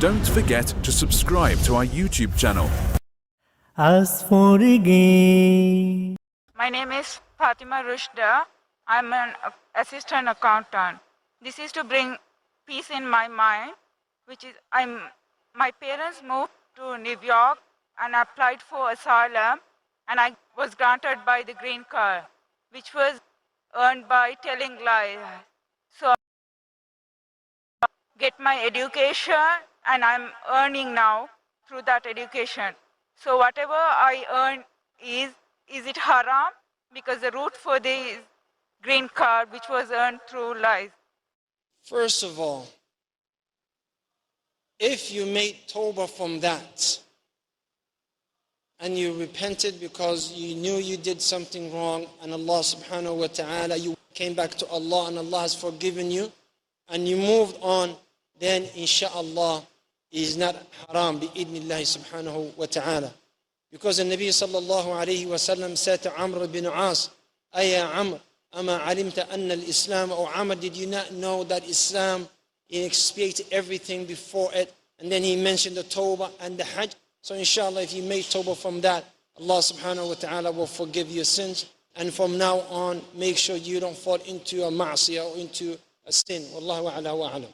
Don't forget to subscribe to our YouTube channel. As for again. My name is Fatima Rushda. I'm an assistant accountant. This is to bring peace in my mind, which is my parents moved to New York and applied for asylum, and I was granted by the green card, which was earned by telling lies. So I get my education, and I'm earning now through that education. So whatever I earn is it haram? Because the root for the green card, which was earned through lies. First of all, if you made tawbah from that and you repented because you knew you did something wrong and Allah subhanahu wa ta'ala, you came back to Allah and Allah has forgiven you and you moved on, then insha'Allah it is not haram bi'idnillahi subhanahu wa ta'ala. Because the Nabi sallallahu alayhi wa sallam said to Amr bin As, Aya Amr, ama alimta anna al-Islam, or Amr, did you not know that Islam expiated everything before it? And then he mentioned the Tawbah and the Hajj. So inshallah, if you made Tawbah from that, Allah subhanahu wa ta'ala will forgive your sins. And from now on, make sure you don't fall into a ma'asiyah or into a sin. Wallahu a'la wa a'lam.